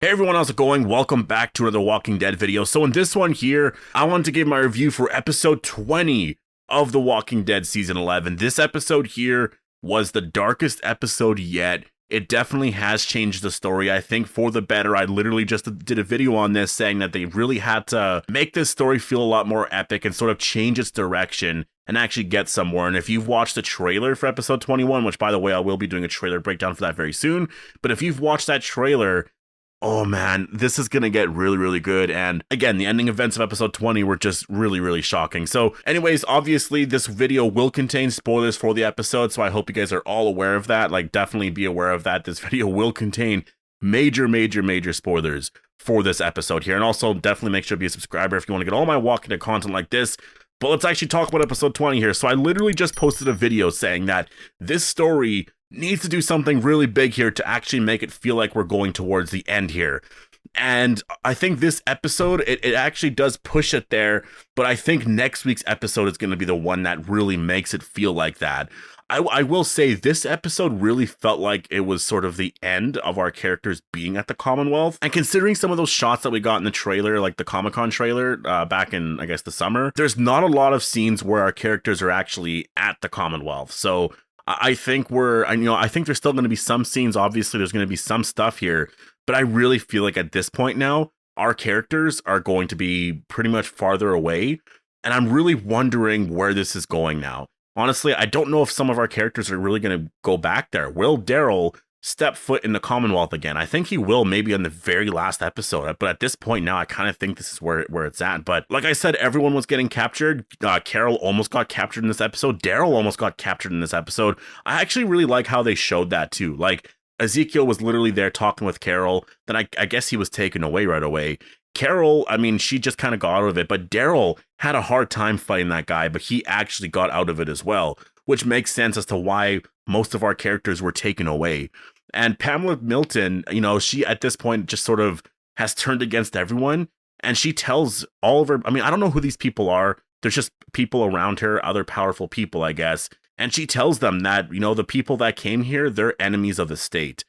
Hey everyone, how's it going? Welcome back to another Walking Dead video. So in this one here, I wanted to give my review for episode 20 of The Walking Dead season 11. This episode here was the darkest episode yet. It definitely has changed the story, I think, for the better. I literally just did a video on this saying that they really had to make this story feel a lot more epic and sort of change its direction and actually get somewhere. And if you've watched the trailer for episode 21, which by the way, I will be doing a trailer breakdown for that very soon, but if you've watched that trailer, oh man, this is gonna get really, really good. And again, the ending events of episode 20 were just really, really shocking. So anyways, obviously this video will contain spoilers for the episode, so I hope you guys are all aware of that. Like, definitely be aware of that. This video will contain major spoilers for this episode here. And also definitely make sure to be a subscriber if you want to get all my Walking Dead content like this. But let's actually talk about episode 20 here. So I literally just posted a video saying that this story needs to do something really big here to actually make it feel like we're going towards the end here. And I think this episode, it actually does push it there, but I think next week's episode is going to be the one that really makes it feel like that. I will say this episode really felt like it was sort of the end of our characters being at the Commonwealth. And considering some of those shots that we got in the trailer, like the Comic-Con trailer back in, I guess, the summer, there's not a lot of scenes where our characters are actually at the Commonwealth. So I think I think there's still going to be some scenes. Obviously, there's going to be some stuff here, but I really feel like at this point now, our characters are going to be pretty much farther away. And I'm really wondering where this is going now. Honestly, I don't know if some of our characters are really going to go back there. Will Daryl step foot in the Commonwealth again? I think he will, maybe in the very last episode. But at this point now, I kind of think this is where it's at. But like I said, everyone was getting captured. Carol almost got captured in this episode. Daryl almost got captured in this episode. I actually really like how they showed that too. Like, Ezekiel was literally there talking with Carol. Then I guess he was taken away right away. Carol, I mean, she just kind of got out of it, but Daryl had a hard time fighting that guy, but he actually got out of it as well, which makes sense as to why most of our characters were taken away. And Pamela Milton, she at this point just sort of has turned against everyone, and she tells all of her, I mean, I don't know who these people are. There's just people around her, other powerful people, I guess. And she tells them that, the people that came here, they're enemies of the state.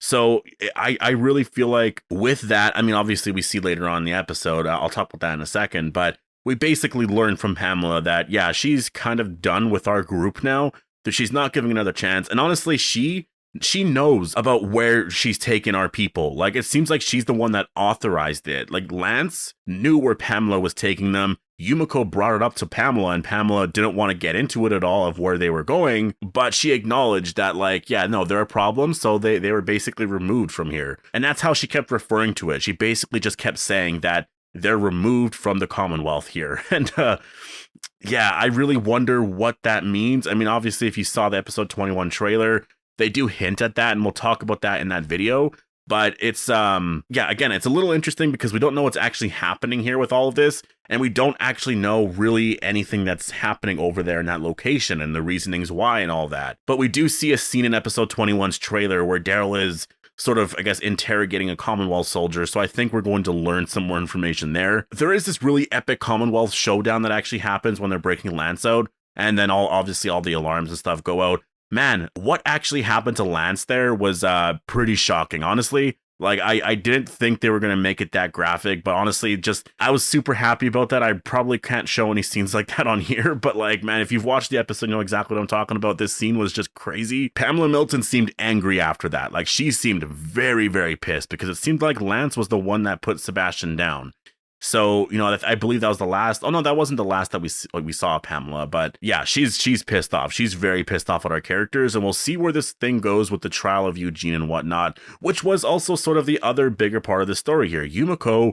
So I really feel like with that, I mean, obviously we see later on in the episode, I'll talk about that in a second, but we basically learn from Pamela that, yeah, she's kind of done with our group now, that she's not giving another chance. And honestly, she knows about where she's taken our people. Like, it seems like she's the one that authorized it. Like, Lance knew where Pamela was taking them. Yumiko brought it up to Pamela, and Pamela didn't want to get into it at all of where they were going, but she acknowledged that, like, yeah, no, there are problems, so they were basically removed from here. And that's how she kept referring to it. She basically just kept saying that they're removed from the Commonwealth here. And yeah, I really wonder what that means. I mean, obviously, if you saw the episode 21 trailer, they do hint at that, and we'll talk about that in that video. But it's, yeah, again, it's a little interesting because we don't know what's actually happening here with all of this, and we don't actually know really anything that's happening over there in that location and the reasonings why and all that. But we do see a scene in episode 21's trailer where Daryl is sort of, I guess, interrogating a Commonwealth soldier, so I think we're going to learn some more information there. There is this really epic Commonwealth showdown that actually happens when they're breaking Lance out, and then obviously all the alarms and stuff go out. Man, what actually happened to Lance there was pretty shocking, honestly. Like, I didn't think they were going to make it that graphic, but honestly, I was super happy about that. I probably can't show any scenes like that on here, but like, man, if you've watched the episode, you know exactly what I'm talking about. This scene was just crazy. Pamela Milton seemed angry after that. Like, she seemed very, very pissed because it seemed like Lance was the one that put Sebastian down. So, I believe that was the last. Oh no, that wasn't the last that we saw Pamela, but yeah, she's pissed off. She's very pissed off at our characters, and we'll see where this thing goes with the trial of Eugene and whatnot, which was also sort of the other bigger part of the story here. Yumiko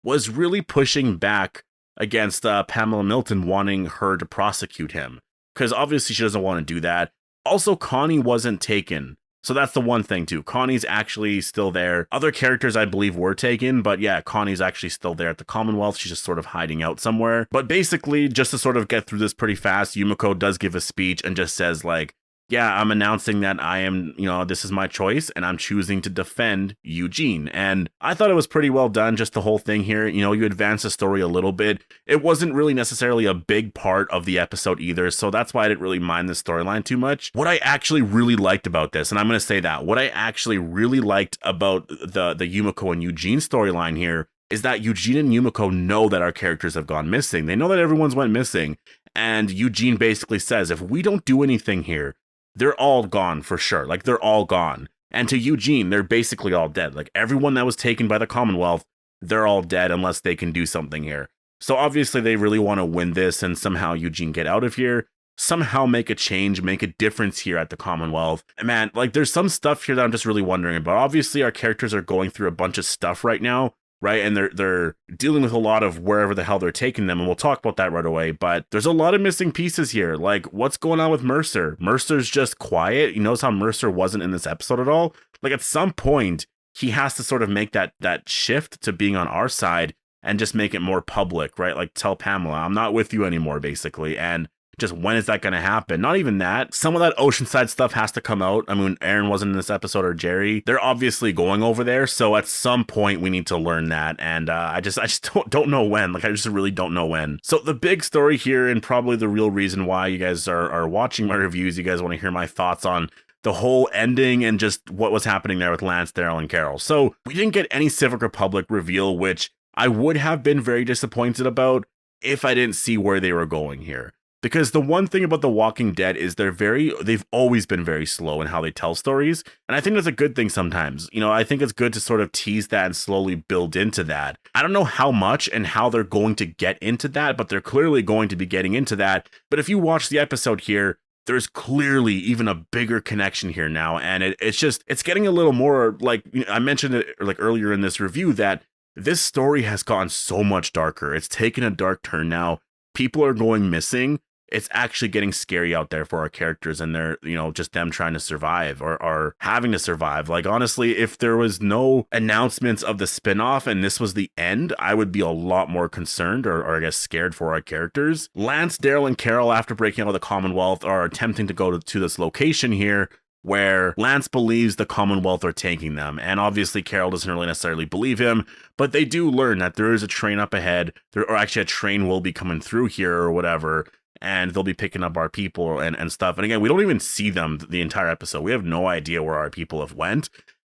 was really pushing back against Pamela Milton wanting her to prosecute him, because obviously she doesn't want to do that. Also, Connie wasn't taken. So that's the one thing too. Connie's actually still there. Other characters I believe were taken, but yeah, Connie's actually still there at the Commonwealth. She's just sort of hiding out somewhere. But basically, just to sort of get through this pretty fast, Yumiko does give a speech and just says like, yeah, I'm announcing that I am, this is my choice and I'm choosing to defend Eugene. And I thought it was pretty well done, just the whole thing here. You advance the story a little bit. It wasn't really necessarily a big part of the episode either, so that's why I didn't really mind the storyline too much. What I actually really liked about this, and I'm going to say that, what I actually really liked about the Yumiko and Eugene storyline here is that Eugene and Yumiko know that our characters have gone missing. They know that everyone's went missing. And Eugene basically says, if we don't do anything here, they're all gone for sure. Like, they're all gone. And to Eugene, they're basically all dead. Like, everyone that was taken by the Commonwealth, they're all dead unless they can do something here. So obviously they really want to win this and somehow Eugene get out of here, somehow make a change, make a difference here at the Commonwealth. And man, like, there's some stuff here that I'm just really wondering about. Obviously our characters are going through a bunch of stuff right now, right? And they're dealing with a lot of wherever the hell they're taking them, and we'll talk about that right away. But there's a lot of missing pieces here. Like, what's going on with Mercer? Mercer's just quiet. You notice how Mercer wasn't in this episode at all? Like, at some point, he has to sort of make that shift to being on our side and just make it more public, right? Like, tell Pamela, I'm not with you anymore, basically. And just when is that going to happen? Not even that. Some of that Oceanside stuff has to come out. I mean, Aaron wasn't in this episode, or Jerry. They're obviously going over there. So at some point we need to learn that. And I just don't know when. Like, I just really don't know when. So the big story here, and probably the real reason why you guys are watching my reviews, you guys want to hear my thoughts on the whole ending and just what was happening there with Lance, Daryl, and Carol. So we didn't get any Civic Republic reveal, which I would have been very disappointed about if I didn't see where they were going here. Because the one thing about The Walking Dead is they've always been very slow in how they tell stories. And I think that's a good thing sometimes. I think it's good to sort of tease that and slowly build into that. I don't know how much and how they're going to get into that, but they're clearly going to be getting into that. But if you watch the episode here, there's clearly even a bigger connection here now. And it's getting a little more, like, I mentioned it like earlier in this review, that this story has gone so much darker. It's taken a dark turn now. People are going missing. It's actually getting scary out there for our characters, and they're, just them trying to survive or having to survive. Like, honestly, if there was no announcements of the spinoff and this was the end, I would be a lot more concerned or I guess scared for our characters. Lance, Daryl, and Carol, after breaking out of the Commonwealth, are attempting to go to this location here where Lance believes the Commonwealth are taking them. And obviously Carol doesn't really necessarily believe him, but they do learn that there is a train up ahead, or actually a train will be coming through here or whatever, and they'll be picking up our people and stuff. And again, we don't even see them the entire episode. We have no idea where our people have went.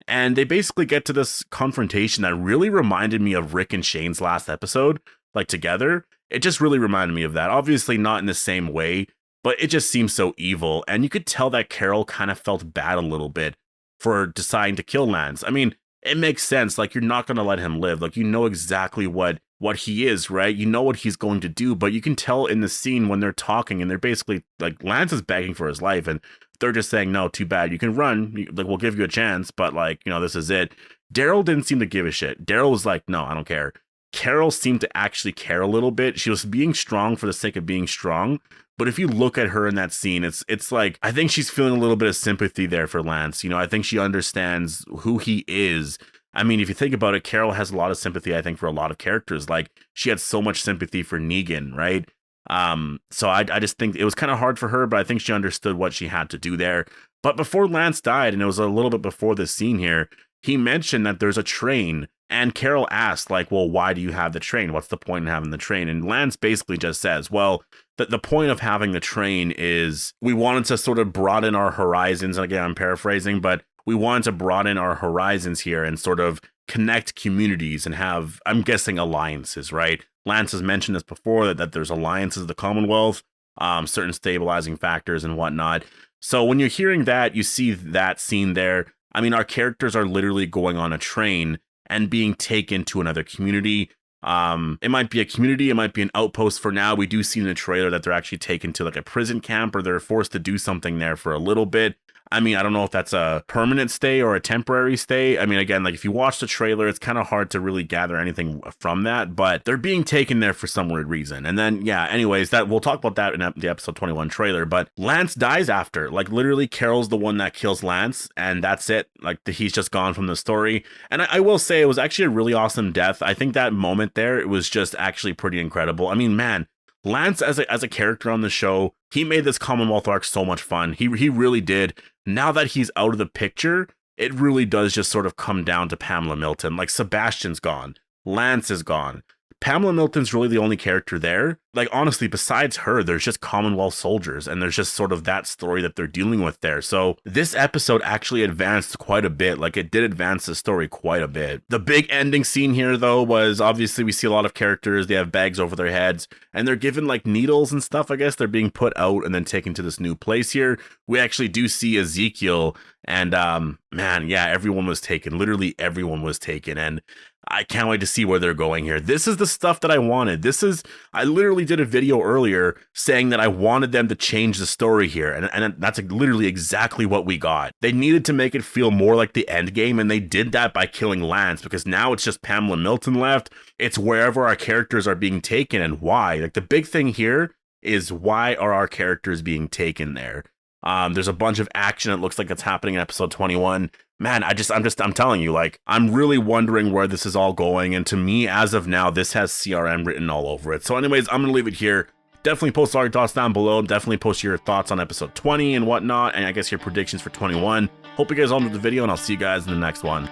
And they basically get to this confrontation that really reminded me of Rick and Shane's last episode, like together. It just really reminded me of that. Obviously not in the same way, but it just seems so evil. And you could tell that Carol kind of felt bad a little bit for deciding to kill Lance. I mean, it makes sense. Like, you're not going to let him live. Like, you know exactly what he is, right? You know what he's going to do, but you can tell in the scene when they're talking and they're basically like, Lance is begging for his life and they're just saying, no, too bad. You can run. Like, we'll give you a chance, but like, this is it. Daryl didn't seem to give a shit. Daryl was like, no, I don't care. Carol seemed to actually care a little bit. She was being strong for the sake of being strong. But if you look at her in that scene, it's like, I think she's feeling a little bit of sympathy there for Lance. I think she understands who he is. I mean, if you think about it, Carol has a lot of sympathy, I think, for a lot of characters. Like, she had so much sympathy for Negan, right? So I just think it was kind of hard for her, but I think she understood what she had to do there. But before Lance died, and it was a little bit before this scene here, he mentioned that there's a train. And Carol asked, like, well, why do you have the train? What's the point in having the train? And Lance basically just says, well, the point of having the train is we wanted to sort of broaden our horizons. And again, I'm paraphrasing, but we wanted to broaden our horizons here and sort of connect communities and have, I'm guessing, alliances, right? Lance has mentioned this before, that there's alliances of the Commonwealth, certain stabilizing factors and whatnot. So when you're hearing that, you see that scene there. I mean, our characters are literally going on a train and being taken to another community. It might be a community, it might be an outpost for now. We do see in the trailer that they're actually taken to like a prison camp, or they're forced to do something there for a little bit. I mean, I don't know if that's a permanent stay or a temporary stay. I mean, again, like, if you watch the trailer, it's kind of hard to really gather anything from that, but they're being taken there for some weird reason. And then, yeah, anyways, that we'll talk about that in the episode 21 trailer, but Lance dies after. Like, literally, Carol's the one that kills Lance, and that's it. Like, he's just gone from the story. And I will say, it was actually a really awesome death. I think that moment there, it was just actually pretty incredible. I mean, man, Lance as a character on the show, he made this Commonwealth arc so much fun. He really did. Now that he's out of the picture, it really does just sort of come down to Pamela Milton. Like, Sebastian's gone. Lance is gone. Pamela Milton's really the only character there. Like, honestly, besides her, there's just Commonwealth soldiers, and there's just sort of that story that they're dealing with there. So this episode actually advanced quite a bit. Like, it did advance the story quite a bit. The big ending scene here, though, was obviously we see a lot of characters. They have bags over their heads, and they're given like needles and stuff. I guess they're being put out and then taken to this new place here. We actually do see Ezekiel, and man, yeah, everyone was taken. Literally everyone was taken, and I can't wait to see where they're going here. This is the stuff that I wanted. I literally did a video earlier saying that I wanted them to change the story here. And that's literally exactly what we got. They needed to make it feel more like the end game. And they did that by killing Lance, because now it's just Pamela Milton left. It's wherever our characters are being taken and why. Like, the big thing here is, why are our characters being taken there? There's a bunch of action. It looks like it's happening in episode 21. Man, I'm telling you, like, I'm really wondering where this is all going. And to me, as of now, this has CRM written all over it. So anyways, I'm going to leave it here. Definitely post all your thoughts down below. Definitely post your thoughts on episode 20 and whatnot. And I guess your predictions for 21. Hope you guys all enjoyed the video, and I'll see you guys in the next one.